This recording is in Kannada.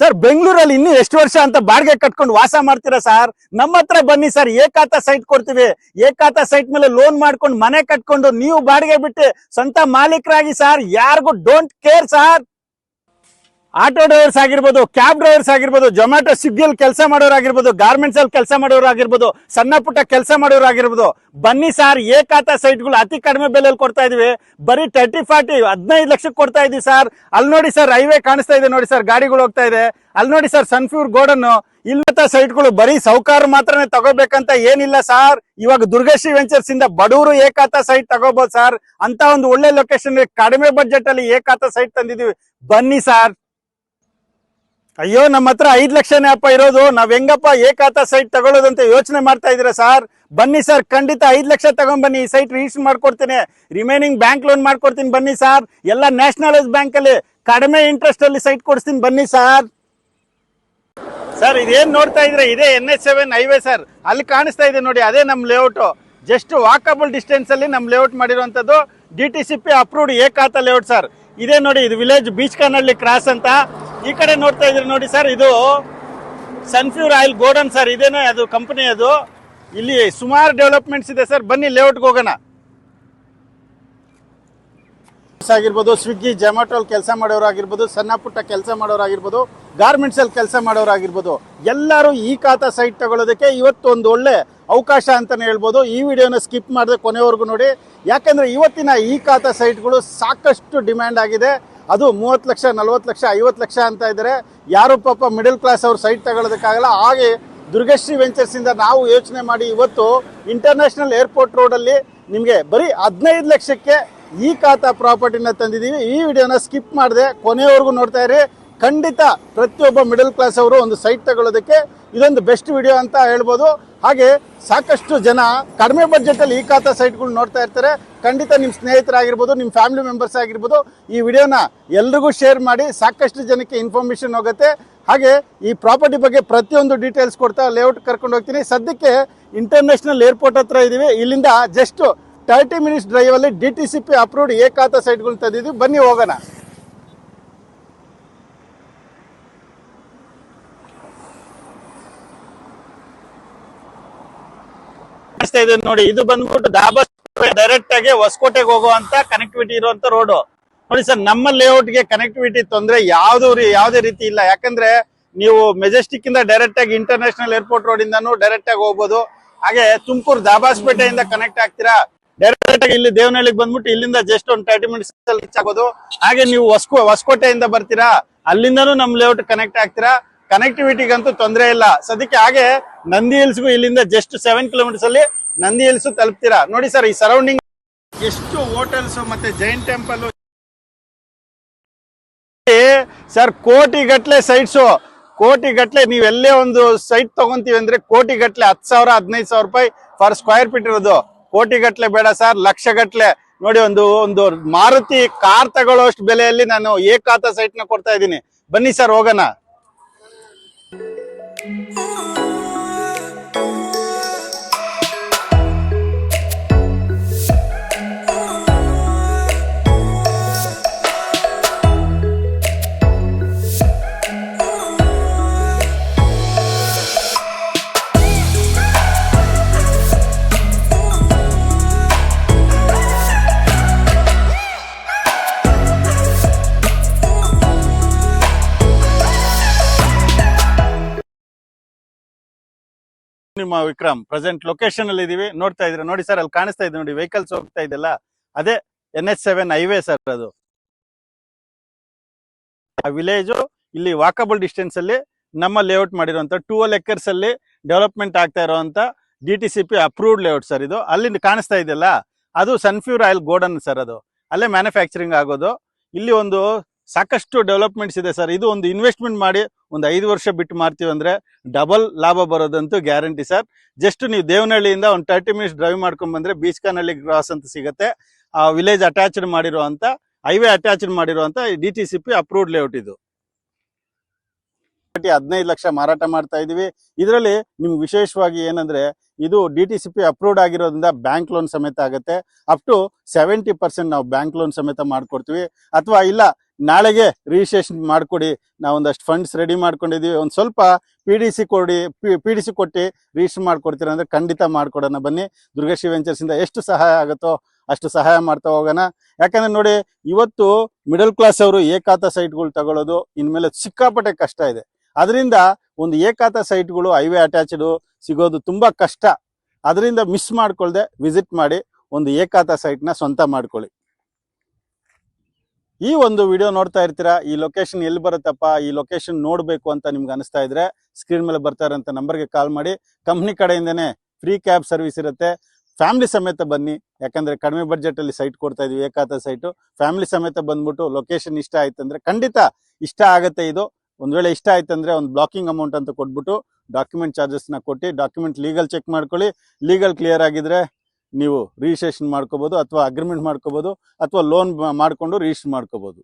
ಸರ್ ಬೆಂಗಳೂರಲ್ಲಿ ಇನ್ನು ಎಷ್ಟು ವರ್ಷ ಅಂತ ಬಾಡಿಗೆ ಕಟ್ಕೊಂಡು ವಾಸ ಮಾಡ್ತೀರಾ ಸರ್? ನಮ್ಮ ಹತ್ರ ಬನ್ನಿ ಸರ್, ಏಕಾತ ಸೈಟ್ ಕೊಡ್ತೀವಿ. ಏಕಾತ ಸೈಟ್ ಮೇಲೆ ಲೋನ್ ಮಾಡ್ಕೊಂಡು ಮನೆ ಕಟ್ಕೊಂಡು ನೀವು ಬಾಡಿಗೆ ಬಿಟ್ಟು ಸ್ವಂತ ಮಾಲೀಕರಾಗಿ ಸರ್. ಯಾರಿಗೂ don't care sir. Auto drivers ಆಗಿರ್ಬೋದು, ಕ್ಯಾಬ್ ಡ್ರೈವರ್ಸ್ ಆಗಿರ್ಬೋದು, ಜೊಮ್ಯಾಟೊ ಸ್ವಿಗ್ಗಿಯಲ್ಲಿ ಕೆಲಸ ಮಾಡೋರಾಗಿರ್ಬೋದು, ಗಾರ್ಮೆಂಟ್ಸ್ ಅಲ್ಲಿ ಕೆಲಸ ಮಾಡೋರಾಗಿರ್ಬೋದು, ಸಣ್ಣ ಪುಟ್ಟ ಕೆಲಸ ಮಾಡೋರಾಗಿರ್ಬೋದು, ಬನ್ನಿ ಸರ್. ಏಕಾತ ಸೈಟ್ಗಳು ಅತಿ ಕಡಿಮೆ ಬೆಲೆಯಲ್ಲಿ ಕೊಡ್ತಾ ಇದೀವಿ. ಬರೀ 30-40 15 ಲಕ್ಷಕ್ಕೆ ಕೊಡ್ತಾ ಇದೀವಿ ಸರ್. ಅಲ್ಲಿ ನೋಡಿ ಸರ್, ಹೈವೇ ಕಾಣಿಸ್ತಾ ಇದೆ ನೋಡಿ ಸರ್, ಗಾಡಿಗಳು ಹೋಗ್ತಾ ಇದೆ. ಅಲ್ಲಿ ನೋಡಿ ಸರ್, ಸನ್ಫ್ಯೂರ್ ಗೋಡನ್. ಇಲ್ಲದ ಸೈಟ್ಗಳು ಬರೀ ಸೌಕಾರ ಮಾತ್ರನೇ ತಗೋಬೇಕಂತ ಏನಿಲ್ಲ ಸರ್. ಇವಾಗ ದುರ್ಗಶ್ರೀ ವೆಂಚರ್ಸ್ ಇಂದ ಬಡವರು ಏಕಾತ ಸೈಟ್ ತಗೋಬಹುದು ಸರ್. ಅಂತ ಒಂದು ಒಳ್ಳೆ ಲೊಕೇಶನ್ ಕಡಿಮೆ ಬಜೆಟ್ ಅಲ್ಲಿ ಏಕಾತ ಸೈಟ್ ತಂದಿದೀವಿ. ಬನ್ನಿ ಸರ್. ಅಯ್ಯೋ, ನಮ್ಮ ಹತ್ರ 5 ಲಕ್ಷನೇ ಅಪ್ಪ ಇರೋದು, ನಾವ್ ಹೆಂಗಪ್ಪ ಏಕಾತ ಸೈಟ್ ತಗೊಳ್ಳೋದಂತ ಯೋಚನೆ ಮಾಡ್ತಾ ಇದೀರಾ ಸರ್? ಬನ್ನಿ ಸರ್, ಖಂಡಿತ 5 ಲಕ್ಷ ತಗೊಂಡ್ ಬನ್ನಿ. ಈ ಸೈಟ್ ರಿಜಿಸ್ಟರ್ ಮಾಡ್ಕೊಡ್ತೀನಿ, ರಿಮೈನಿಂಗ್ ಬ್ಯಾಂಕ್ ಲೋನ್ ಮಾಡ್ಕೊಡ್ತೀನಿ. ಬನ್ನಿ ಸರ್. ಎಲ್ಲ ನ್ಯಾಷನಲೈಸ್ ಬ್ಯಾಂಕ್ ಅಲ್ಲಿ ಕಡಿಮೆ ಇಂಟ್ರೆಸ್ಟ್ ಅಲ್ಲಿ ಸೈಟ್ ಕೊಡಿಸ್ತೀನಿ. ಬನ್ನಿ ಸರ್. ಸರ್ ಇದೇನ್ ನೋಡ್ತಾ ಇದ್ರೆ ಇದೇ NH7 ಹೈವೇ ಸರ್. ಅಲ್ಲಿ ಕಾಣಿಸ್ತಾ ಇದೆ ನೋಡಿ, ಅದೇ ನಮ್ ಲೇಔಟ್. ಜಸ್ಟ್ ವಾಕಬಲ್ ಡಿಸ್ಟೆನ್ಸ್ ಅಲ್ಲಿ ನಮ್ ಲೇಔಟ್ ಮಾಡಿರುವಂತದ್ದು. DTCP ಅಪ್ರೂವ್ಡ್ ಏಕಾತ ಲೇಔಟ್ ಸರ್. ಇದೇ ನೋಡಿ, ಇದು ವಿಲೇಜ್ ಬೀಚ್ ಕನಹಳ್ಳಿ ಕ್ರಾಸ್ ಅಂತ. ಈ ಕಡೆ ನೋಡ್ತಾ ಇದ್ರಿ ನೋಡಿ ಸರ್, ಇದು ಸನ್ಫ್ಯೂರ್ ಆಯಿಲ್ ಗೋಡನ್ ಸರ್. ಇದೇನೆ ಅದು ಕಂಪನಿ. ಅದು ಇಲ್ಲಿ ಸುಮಾರು ಡೆವಲಪ್ಮೆಂಟ್ಸ್ ಇದೆ ಸರ್. ಬನ್ನಿ ಲೇಔಟ್ಗೆ ಹೋಗೋಣ. ಆಗಿರ್ಬೋದು, ಸ್ವಿಗ್ಗಿ ಜೊಮ್ಯಾಟೊ ಅಲ್ಲಿ ಕೆಲಸ ಮಾಡೋರಾಗಿರ್ಬೋದು, ಸಣ್ಣ ಪುಟ್ಟ ಕೆಲಸ ಮಾಡೋರಾಗಿರ್ಬೋದು, ಗಾರ್ಮೆಂಟ್ಸ್ ಅಲ್ಲಿ ಕೆಲಸ ಮಾಡೋರಾಗಿರ್ಬೋದು, ಎಲ್ಲರೂ ಈ ಖಾತಾ ಸೈಟ್ ತಗೊಳ್ಳೋದಕ್ಕೆ ಇವತ್ತು ಒಂದು ಒಳ್ಳೆ ಅವಕಾಶ ಅಂತಾನೆ ಹೇಳ್ಬೋದು. ಈ ವಿಡಿಯೋನ ಸ್ಕಿಪ್ ಮಾಡದೆ ಕೊನೆವರೆಗೂ ನೋಡಿ, ಯಾಕಂದ್ರೆ ಇವತ್ತಿನ ಈ ಖಾತಾ ಸೈಟ್ಗಳು ಸಾಕಷ್ಟು ಡಿಮ್ಯಾಂಡ್ ಆಗಿದೆ. ಅದು 30 ಲಕ್ಷ, 40 ಲಕ್ಷ, 50 ಲಕ್ಷ ಅಂತ ಇದ್ದಾರೆ. ಯಾರು ಪಾಪ ಮಿಡಲ್ ಕ್ಲಾಸ್ ಅವ್ರು ಸೈಟ್ ತಗೊಳ್ಳೋದಕ್ಕಾಗಲ್ಲ. ಹಾಗೆ ದುರ್ಗಶ್ರೀ ವೆಂಚರ್ಸ್ ಇಂದ ನಾವು ಯೋಚನೆ ಮಾಡಿ ಇವತ್ತು ಇಂಟರ್ನ್ಯಾಷನಲ್ ಏರ್ಪೋರ್ಟ್ ರೋಡ್ ಅಲ್ಲಿ ನಿಮಗೆ ಬರೀ 15 ಲಕ್ಷಕ್ಕೆ ಈ ಖಾತಾ ಪ್ರಾಪರ್ಟಿನ ತಂದಿದ್ದೀವಿ. ಈ ವಿಡಿಯೋನ ಸ್ಕಿಪ್ ಮಾಡದೆ ಕೊನೆಯವರೆಗೂ ನೋಡ್ತಾ ಇರಿ. ಖಂಡಿತ ಪ್ರತಿಯೊಬ್ಬ ಮಿಡಲ್ ಕ್ಲಾಸ್ ಅವರು ಒಂದು ಸೈಟ್ ತಗೊಳ್ಳೋದಕ್ಕೆ ಇದೊಂದು ಬೆಸ್ಟ್ ವಿಡಿಯೋ ಅಂತ ಹೇಳ್ಬೋದು. ಹಾಗೆ ಸಾಕಷ್ಟು ಜನ ಕಡಿಮೆ ಬಜೆಟ್ ಅಲ್ಲಿ ಈ ಖಾತಾ ಸೈಟ್ಗಳು ನೋಡ್ತಾ ಇರ್ತಾರೆ. ಖಂಡಿತ ನಿಮ್ಮ ಸ್ನೇಹಿತರಾಗಿರ್ಬೋದು, ನಿಮ್ಮ ಫ್ಯಾಮಿಲಿ ಮೆಂಬರ್ಸ್ ಆಗಿರ್ಬೋದು, ಈ ವಿಡಿಯೋನ ಎಲ್ರಿಗೂ ಶೇರ್ ಮಾಡಿ. ಸಾಕಷ್ಟು ಜನಕ್ಕೆ ಇನ್ಫಾರ್ಮೇಶನ್ ಹೋಗುತ್ತೆ. ಹಾಗೆ ಈ ಪ್ರಾಪರ್ಟಿ ಬಗ್ಗೆ ಪ್ರತಿಯೊಂದು ಡೀಟೇಲ್ಸ್ ಕೊಡ್ತಾ ಲೇಔಟ್ ಕರ್ಕೊಂಡು ಹೋಗ್ತೀನಿ. ಸದ್ಯಕ್ಕೆ ಇಂಟರ್ನ್ಯಾಷನಲ್ ಏರ್ಪೋರ್ಟ್ ಹತ್ರ ಇದೀವಿ. ಇಲ್ಲಿಂದ ಜಸ್ಟ್ 30 ಮಿನಿಟ್ಸ್ ಡ್ರೈವ್ ಅಲ್ಲಿ DTCP ಅಪ್ರೂವ್ಡ್ ಏಕಾತ ಸೈಟ್ಗಳು ತಂದಿದ್ದೀವಿ. ಬನ್ನಿ ಹೋಗೋಣ. ಇದೆ ನೋಡಿ, ಇದು ಬಂದ್ಬಿಟ್ಟು ಡೈರೆಕ್ಟ್ ಆಗಿ ಹೊಸಕೋಟೆಗೆ ಹೋಗುವಂತ ಕನೆಕ್ಟಿವಿಟಿ ಇರುವಂತ ರೋಡ್ ನೋಡಿ ಸರ್. ನಮ್ಮ ಲೇಔಟ್ ಗೆ ಕನೆಕ್ಟಿವಿಟಿ ತೊಂದ್ರೆ ಯಾವುದೇ ರೀತಿ ಇಲ್ಲ. ಯಾಕಂದ್ರೆ ನೀವು ಮೆಜೆಸ್ಟಿಕ್ ಇಂದ ಡೈರೆಕ್ಟ್ ಆಗಿ ಇಂಟರ್ನ್ಯಾಷನಲ್ ಏರ್ಪೋರ್ಟ್ ರೋಡ್ ಇಂದಾನು ಡೈರೆಕ್ಟ್ ಆಗಿ ಹೋಗ್ಬೋದು. ಹಾಗೆ ತುಮಕೂರು ದಾಬಾಸ್ಪೇಟೆಯಿಂದ ಕನೆಕ್ಟ್ ಆಗ್ತೀರಾ, ಡೈರೆಕ್ಟ್ ಆಗಿ ಇಲ್ಲಿ ದೇವನಹಳ್ಳಿಗೆ ಬಂದ್ಬಿಟ್ಟು ಇಲ್ಲಿಂದ ಜಸ್ಟ್ ಒಂದು 30 ಮಿನಿಟ್ಸ್ ಅಲ್ಲಿ ರೀಚ್ ಆಗೋದು. ಹಾಗೆ ನೀವು ಹೊಸಕೋಟೆಯಿಂದ ಬರ್ತೀರಾ, ಅಲ್ಲಿಂದನೂ ನಮ್ ಲೇಔಟ್ ಕನೆಕ್ಟ್ ಆಗ್ತೀರಾ. ಕನೆಕ್ಟಿವಿಟಿಗಂತೂ ತೊಂದರೆ ಇಲ್ಲ ಸದ್ಯಕ್ಕೆ. ಹಾಗೆ ನಂದಿ ಹಿಲ್ಸ್ಗೂ ಇಲ್ಲಿಂದ ಜಸ್ಟ್ 7 ಕಿಲೋಮೀಟರ್ಸ್ ಅಲ್ಲಿ ನಂದಿ ಹಿಲ್ಸ್ ತಲುಪ್ತೀರಾ. ನೋಡಿ ಸರ್, ಈ ಸರೌಂಡಿಂಗ್ ಎಷ್ಟು ಹೋಟೆಲ್ಸ್ ಮತ್ತೆ ಜೈನ್ ಟೆಂಪಲ್ ಸರ್. ಕೋಟಿ ಗಟ್ಲೆ ಸೈಟ್ಸು, ಕೋಟಿ ಗಟ್ಲೆ. ನೀವೆಲ್ಲೇ ಒಂದು ಸೈಟ್ ತಗೊಂತೀವಿ ಅಂದ್ರೆ ಕೋಟಿ ಗಟ್ಲೆ, 10,000 15,000 ರೂಪಾಯಿ ಫರ್ ಸ್ಕ್ವೇರ್ ಫೀಟ್ ಇರೋದು. ಕೋಟಿ ಗಟ್ಲೆ ಬೇಡ ಸರ್, ಲಕ್ಷ ಗಟ್ಲೆ. ನೋಡಿ, ಒಂದು ಮಾರುತಿ ಕಾರ್ ತಗೊಳ್ಳೋಷ್ಟು ಬೆಲೆಯಲ್ಲಿ ನಾನು ಏಕಾತ ಸೈಟ್ ನ ಕೊಡ್ತಾ ಇದ್ದೀನಿ. ಬನ್ನಿ ಸರ್, ಹೋಗೋಣ. ನಿಮ್ಮ ವಿಕ್ರಮ್ ಪ್ರೆಸೆಂಟ್ ಲೊಕೇಶನ್ ಅಲ್ಲಿ ಇದೀವಿ. ನೋಡ್ತಾ ಇದ್ರೆ ನೋಡಿ ಸರ್, ಅಲ್ಲಿ ಕಾಣಿಸ್ತಾ ಇದೆ ನೋಡಿ, ವೆಹಿಕಲ್ಸ್ ಹೋಗ್ತಾ ಇದೆಲ್ಲ, ಅದೇ NH7 ಹೈವೇ ಸರ್. ಅದು ಆ ವಿಲೇಜು ಇಲ್ಲಿ ವಾಕಬಲ್ ಡಿಸ್ಟೆನ್ಸ್ ಅಲ್ಲಿ ನಮ್ಮ ಲೇಔಟ್ ಮಾಡಿರುವಂತ 12 ಎಕರ್ಸ್ ಅಲ್ಲಿ ಡೆವಲಪ್ಮೆಂಟ್ ಆಗ್ತಾ ಇರುವಂತ DTCP ಅಪ್ರೂವ್ಡ್ ಲೇಔಟ್ ಸರ್. ಇದು ಅಲ್ಲಿ ಕಾಣಿಸ್ತಾ ಇದೆಯಲ್ಲ, ಅದು ಸನ್ಫ್ಯೂರ್ ಆಯಿಲ್ ಗೋಡನ್ ಸರ್. ಅದು ಅಲ್ಲೇ ಮ್ಯಾನುಫ್ಯಾಕ್ಚರಿಂಗ್ ಆಗೋದು. ಇಲ್ಲಿ ಒಂದು ಸಾಕಷ್ಟು ಡೆವಲಪ್ಮೆಂಟ್ಸ್ ಇದೆ ಸರ್. ಇದು ಒಂದು ಇನ್ವೆಸ್ಟ್ಮೆಂಟ್ ಮಾಡಿ ಒಂದು 5 ವರ್ಷ ಬಿಟ್ಟು ಮಾಡ್ತೀವಿ ಅಂದ್ರೆ ಡಬಲ್ ಲಾಭ ಬರೋದಂತೂ ಗ್ಯಾರಂಟಿ ಸರ್. ಜಸ್ಟ್ ನೀವು ದೇವನಹಳ್ಳಿಯಿಂದ ಒಂದು 30 ಮಿನಿಟ್ಸ್ ಡ್ರೈವ್ ಮಾಡ್ಕೊಂಡ್ ಬಂದ್ರೆ ಬೀಚ್ ಕನಹಳ್ಳಿ ಕ್ರಾಸ್ ಅಂತ ಸಿಗುತ್ತೆ. ಆ ವಿಲೇಜ್ ಅಟ್ಯಾಚ್ಡ್ ಮಾಡಿರುವಂತ, ಹೈವೇ ಅಟ್ಯಾಚ್ಡ್ ಮಾಡಿರುವಂತ DTCP ಅಪ್ರೂವ್ಡ್ ಲೇಔಟ್ ಇದು. 15 ಲಕ್ಷ ಮಾರಾಟ ಮಾಡ್ತಾ ಇದೀವಿ. ಇದರಲ್ಲಿ ನಿಮ್ಗೆ ವಿಶೇಷವಾಗಿ ಏನಂದ್ರೆ, ಇದು DTCP ಅಪ್ರೂವ್ಡ್ ಆಗಿರೋದ್ರಿಂದ ಬ್ಯಾಂಕ್ ಲೋನ್ ಸಮೇತ ಆಗುತ್ತೆ. ಅಪ್ ಟು 70% ನಾವು ಬ್ಯಾಂಕ್ ಲೋನ್ ಸಮೇತ ಮಾಡ್ಕೊಡ್ತೀವಿ. ಅಥವಾ ಇಲ್ಲ ನಾಳೆಗೆ ರಿಜಿಸ್ಟ್ರೇಷನ್ ಮಾಡಿಕೊಡಿ, ನಾವೊಂದಷ್ಟು ಫಂಡ್ಸ್ ರೆಡಿ ಮಾಡ್ಕೊಂಡಿದ್ದೀವಿ, ಒಂದು ಸ್ವಲ್ಪ ಪಿ ಡಿ ಸಿ ಕೊಟ್ಟು ರಿಜಿಸ್ಟರ್ ಮಾಡ್ಕೊಡ್ತೀರ ಅಂದರೆ ಖಂಡಿತ ಮಾಡ್ಕೊಡೋಣ. ಬನ್ನಿ, ದುರ್ಗಶ್ರೀ ವೆಂಚರ್ಸಿಂದ ಎಷ್ಟು ಸಹಾಯ ಆಗುತ್ತೋ ಅಷ್ಟು ಸಹಾಯ ಮಾಡ್ತಾ ಹೋಗೋಣ. ಯಾಕಂದ್ರೆ ನೋಡಿ, ಇವತ್ತು ಮಿಡಲ್ ಕ್ಲಾಸ್ ಅವರು ಏಕಾತ ಸೈಟ್ಗಳು ತಗೊಳ್ಳೋದು ಇನ್ಮೇಲೆ ಸಿಕ್ಕಾಪಟ್ಟೆ ಕಷ್ಟ ಇದೆ. ಅದರಿಂದ ಒಂದು ಏಕಾತ ಸೈಟ್ಗಳು ಹೈವೇ ಅಟ್ಯಾಚ್ಡ್ ಸಿಗೋದು ತುಂಬಾ ಕಷ್ಟ. ಅದರಿಂದ ಮಿಸ್ ಮಾಡ್ಕೊಳ್ದೆ ವಿಸಿಟ್ ಮಾಡಿ ಒಂದು ಏಕಾತ ಸೈಟ್ನ ಸ್ವಂತ ಮಾಡ್ಕೊಳ್ಳಿ. ಈ ಒಂದು ವಿಡಿಯೋ ನೋಡ್ತಾ ಇರ್ತೀರಾ, ಈ ಲೊಕೇಶನ್ ಎಲ್ಲಿ ಬರುತ್ತಪ್ಪ, ಈ ಲೊಕೇಶನ್ ನೋಡಬೇಕು ಅಂತ ನಿಮ್ಗೆ ಅನಿಸ್ತಾ ಇದ್ರೆ ಸ್ಕ್ರೀನ್ ಮೇಲೆ ಬರ್ತಾ ಇರೋಂಥ ನಂಬರ್ಗೆ ಕಾಲ್ ಮಾಡಿ. ಕಂಪ್ನಿ ಕಡೆಯಿಂದನೇ ಫ್ರೀ ಕ್ಯಾಬ್ ಸರ್ವಿಸ್ ಇರುತ್ತೆ. ಫ್ಯಾಮಿಲಿ ಸಮೇತ ಬನ್ನಿ, ಯಾಕಂದ್ರೆ ಕಡಿಮೆ ಬಡ್ಜೆಟ್ ಅಲ್ಲಿ ಸೈಟ್ ಕೊಡ್ತಾ ಇದೀವಿ, ಏಕಾತ ಸೈಟು. ಫ್ಯಾಮಿಲಿ ಸಮೇತ ಬಂದ್ಬಿಟ್ಟು ಲೊಕೇಶನ್ ಇಷ್ಟ ಆಯ್ತಂದ್ರೆ ಖಂಡಿತ ಇಷ್ಟ ಆಗತ್ತೆ. ಇದು ಒಂದ್ ವೇಳೆ ಇಷ್ಟ ಆಯ್ತಂದ್ರೆ ಒಂದು ಬ್ಲಾಕಿಂಗ್ ಅಮೌಂಟ್ ಅಂತ ಕೊಟ್ಬಿಟ್ಟು ಡಾಕ್ಯುಮೆಂಟ್ ಚಾರ್ಜಸ್ನ ಕೊಟ್ಟು ಡಾಕ್ಯುಮೆಂಟ್ ಲೀಗಲ್ ಚೆಕ್ ಮಾಡ್ಕೊಳ್ಳಿ. ಲೀಗಲ್ ಕ್ಲಿಯರ್ ಆಗಿದ್ರೆ ನೀವು ರಿಜಿಸ್ಟ್ರೇಷನ್ ಮಾಡ್ಕೋಬಹುದು, ಅಥವಾ ಅಗ್ರಿಮೆಂಟ್ ಮಾಡ್ಕೋಬಹುದು, ಅಥವಾ ಲೋನ್ ಮಾಡ್ಕೊಂಡು ರಿಜಿಸ್ಟರ್ ಮಾಡ್ಕೋಬಹುದು.